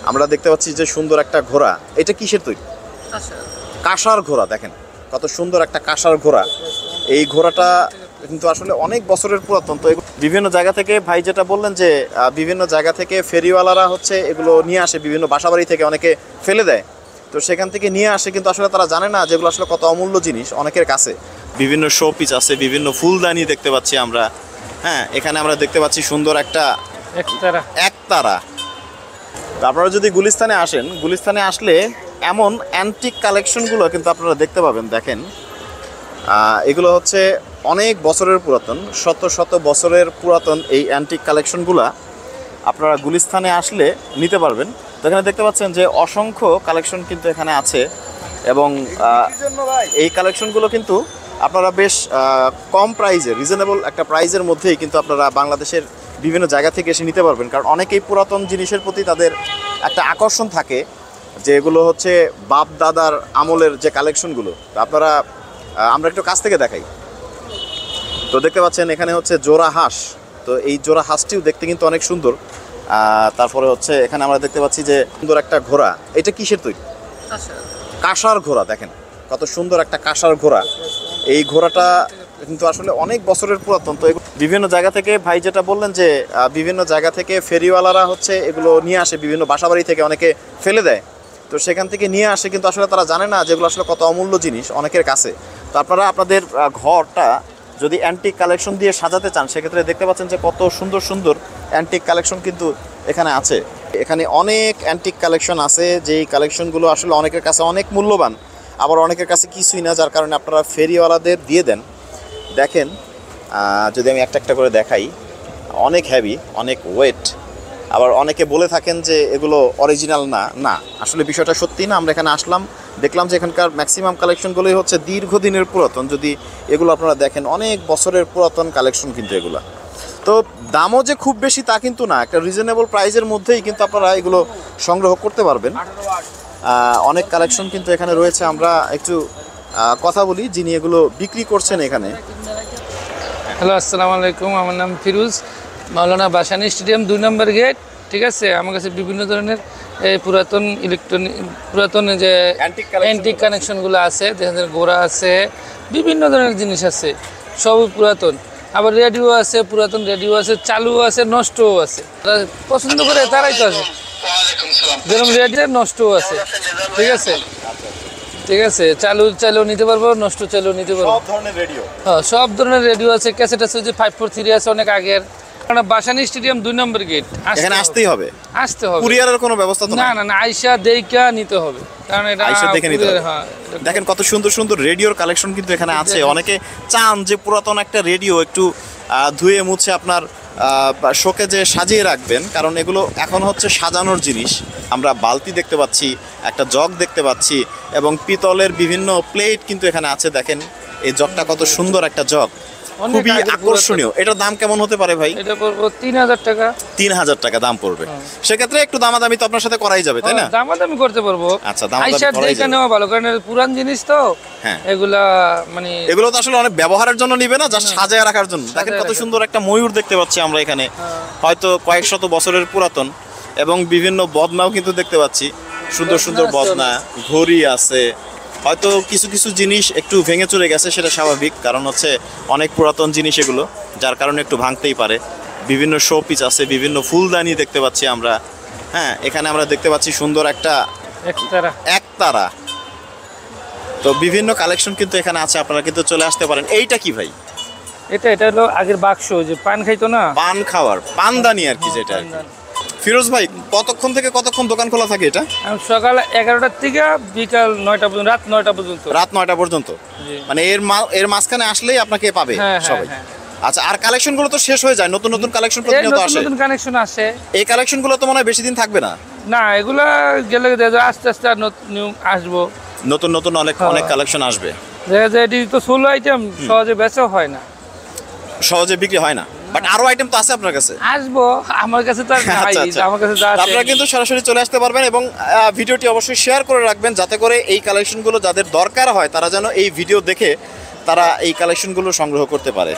আমরা দেখতে পাচ্ছি যে সুন্দর একটা ঘোড়া। এটা কিসের তৈরি? কাঁসার ঘোড়া। দেখেন কত সুন্দর একটা কাঁসার ঘোড়া। এই ঘোড়াটা কিন্তু আসলে অনেক বছরের পুরাতন। তো বিভিন্ন জায়গা থেকে ভাই যেটা বললেন যে বিভিন্ন জায়গা থেকে ফেরিওয়ালারা হচ্ছে এগুলো নিয়ে আসে, বিভিন্ন বাসাবাড়ি থেকে অনেকে ফেলে দেয়, তো সেখান থেকে নিয়ে আসে, কিন্তু আসলে তারা জানে না যেগুলো আসলে কত অমূল্য জিনিস অনেকের কাছে। বিভিন্ন শো পিস আছে, বিভিন্ন ফুলদানি দেখতে পাচ্ছি আমরা। হ্যাঁ, এখানে আমরা দেখতে পাচ্ছি সুন্দর একটা একতারা। আপনারা যদি গুলিস্তানে আসেন, গুলিস্তানে আসলে এমন অ্যান্টিক কালেকশনগুলো কিন্তু আপনারা দেখতে পাবেন। দেখেন এগুলো হচ্ছে অনেক বছরের পুরাতন, শত শত বছরের পুরাতন এই অ্যান্টিক কালেকশনগুলো আপনারা গুলিস্তানে আসলে নিতে পারবেন। তো এখানে দেখতে পাচ্ছেন যে অসংখ্য কালেকশন কিন্তু এখানে আছে, এবং এই কালেকশনগুলো কিন্তু আপনারা বেশ কম প্রাইজে, রিজনেবল একটা প্রাইজের মধ্যেই কিন্তু আপনারা বাংলাদেশের বিভিন্ন জায়গা থেকে এসে নিতে পারবেন। কারণ অনেকেই পুরাতন জিনিসের প্রতি তাদের একটা আকর্ষণ থাকে, যে এগুলো হচ্ছে বাপ দাদার আমলের যে কালেকশনগুলো। আপনারা আমরা একটু কাছ থেকে দেখাই। তো দেখতে পাচ্ছেন এখানে হচ্ছে জোড়া হাঁস। তো এই জোড়া হাঁসটিও দেখতে কিন্তু অনেক সুন্দর। তারপরে হচ্ছে এখানে আমরা দেখতে পাচ্ছি যে সুন্দর একটা ঘোড়া। এটা কিসের তৈরি? কাঁসার ঘোড়া। দেখেন কত সুন্দর একটা কাঁসার ঘোড়া। এই ঘোড়াটা কিন্তু আসলে অনেক বছরের পুরাতন। তো বিভিন্ন জায়গা থেকে ভাই যেটা বললেন যে বিভিন্ন জায়গা থেকে ফেরিওয়ালারা হচ্ছে এগুলো নিয়ে আসে, বিভিন্ন বাসাবাড়ি থেকে অনেকে ফেলে দেয়, তো সেখান থেকে নিয়ে আসে, কিন্তু আসলে তারা জানে না যেগুলো আসলে কত অমূল্য জিনিস অনেকের কাছে। তো আপনারা আপনাদের ঘরটা যদি অ্যান্টিক কালেকশন দিয়ে সাজাতে চান, সেক্ষেত্রে দেখতে পাচ্ছেন যে কত সুন্দর সুন্দর অ্যান্টিক কালেকশন কিন্তু এখানে আছে। এখানে অনেক অ্যান্টিক কালেকশন আছে, যেই কালেকশনগুলো আসলে অনেকের কাছে অনেক মূল্যবান, আবার অনেকের কাছে কিছুই না, যার কারণে আপনারা ফেরিওয়ালাদের দিয়ে দেন। দেখেন যদি আমি একটা একটা করে দেখাই, অনেক হেভি, অনেক ওয়েট। আবার অনেকে বলে থাকেন যে এগুলো অরিজিনাল না। না, আসলে বিষয়টা সত্যি না। আমরা এখানে আসলাম, দেখলাম যে এখানকার ম্যাক্সিমাম কালেকশনগুলোই হচ্ছে দীর্ঘদিনের পুরাতন। যদি এগুলো আপনারা দেখেন, অনেক বছরের পুরাতন কালেকশন কিন্তু এগুলো। তো দামও যে খুব বেশি তা কিন্তু না, একটা রিজনেবল প্রাইসের মধ্যেই কিন্তু আপনারা এগুলো সংগ্রহ করতে পারবেন। অনেক কালেকশন কিন্তু এখানে রয়েছে। আমরা একটু কথা বলি যিনি এগুলো বিক্রি করছেন এখানে। হ্যালো, আসসালামু আলাইকুম। আমার নাম ফিরোজ, মাওলানা ভাসানী স্টেডিয়াম 2 নম্বর গেট। ঠিক আছে, আমার কাছে বিভিন্ন ধরনের এই পুরাতন যে অ্যান্টিক কানেকশনগুলো আছে, যেখানে ঘোড়া আছে, বিভিন্ন ধরনের জিনিস আছে, সবই পুরাতন। আবার রেডিও আছে, পুরাতন রেডিও আছে, চালুও আছে, নষ্টও আছে। তারা পছন্দ করে তারাই তো আছে, যেরকম রেডিও নষ্টও আছে। ঠিক আছে, ঠিক আছে, চালু নিতে পারবো, নষ্ট চালু নিতে পারবো, সব ধরনের রেডিও। হ্যাঁ, সব ধরনের রেডিও আছে, ক্যাসেট আছে, যে 543 আছে অনেক আগের। ভাসানী স্টেডিয়াম 2 নম্বর গেট, এখানে আসতেই হবে। আসতে হবে। কুরিয়ারের কোনো ব্যবস্থা তো না? না, আইসা দেখা নিতে হবে, কারণ এটা আইসা দেখে নিতে হবে। হ্যাঁ, দেখেন কত সুন্দর সুন্দর রেডিওর কালেকশন কিন্তু এখানে আছে। অনেকে চান যে পুরাতন একটা রেডিও একটু ধুয়ে মুছে আপনার শোকে যে সাজিয়ে রাখবেন, কারণ এগুলো এখন হচ্ছে সাজানোর জিনিস। আমরা বালতি দেখতে পাচ্ছি, একটা জগ দেখতে পাচ্ছি, এবং পিতলের বিভিন্ন প্লেট কিন্তু এখানে আছে। দেখেন এই জগটা কত সুন্দর একটা জগ, খুবই আকর্ষণীয়। এটার দাম কেমন হতে পারে ভাই? এটা পড়বো 3000 টাকা। 3000 টাকা দাম পড়বে। সেক্ষেত্রে একটু দামাদামি তো আপনার সাথে করাই যাবে, তাই না? দামাদামি করতে পারবো। আচ্ছা, আইসা দেখা নেওয়া ভালো, কারণ পুরান জিনিস তো। হ্যাঁ, এগুলা মানে এগুলো তো আসলে অনেক ব্যবহারের জন্য নিবে না, জাস্ট সাজায় রাখার জন্য। দেখেন কত সুন্দর একটা ময়ূর দেখতে পাচ্ছি আমরা এখানে, হয়তো কয়েক শত বছরের পুরাতন, এবং বিভিন্ন বদনাও কিন্তু দেখতে পাচ্ছি, সুন্দর সুন্দর বদনা, ঘড়ি আছে। হয়তো কিছু কিছু জিনিস একটু ভেঙে চলে গেছে, সেটা স্বাভাবিক, কারণ হচ্ছে অনেক পুরাতন জিনিস এগুলো, যার কারণে একটু ভাঙতেই পারে। বিভিন্ন শো পিস আছে, বিভিন্ন ফুলদানি দেখতে পাচ্ছি আমরা। হ্যাঁ, এখানে আমরা দেখতে পাচ্ছি সুন্দর একটা একতারা। তো বিভিন্ন কালেকশন কিন্তু এখানে আছে, আপনারা কিন্তু চলে আসতে পারেন। এইটা কি ভাই? এটা হলো আগের বাক্স, যে পান খাইতো না, পান খাওয়ার পানদানি আর কি, যেটা। ফিরোজ ভাই, কতক্ষণ থেকে কতক্ষণ দোকান খোলা থাকে এটা? সকাল 11টার থেকে বিকাল 9টা পর্যন্ত, রাত 9টা পর্যন্ত। রাত 9টা পর্যন্ত, মানে এর মাঝখানে আসলেই আপনাকে পাবে সবাই। আচ্ছা, আর কালেকশনগুলো তো শেষ হয়ে যায়, নতুন নতুন কালেকশন প্রতিনিয়ত আসে। নতুন কানেকশন আসে। এই কালেকশনগুলো তো মনে হয় বেশি দিন থাকবে না। না, এগুলা গেলে আস্তে আস্তে আর নতুন আসবো, নতুন নতুন অনেক কালেকশন আসবে। দেখা যায় এটি তো সোলো আইটেম, সহজে বেচা হয় না, সহজে বিক্রি হয় না। বাট আরো আইটেম তো আছে আপনার কাছে। আসবো, আমার কাছে তো আমার কাছে আপনারা কিন্তু সরাসরি চলে আসতে পারবেন, এবং ভিডিওটি অবশ্যই শেয়ার করে রাখবেন, যাতে করে এই কালেকশনগুলো যাদের দরকার হয় তারা যেন এই ভিডিও দেখে তারা এই কালেকশনগুলো সংগ্রহ করতে পারে।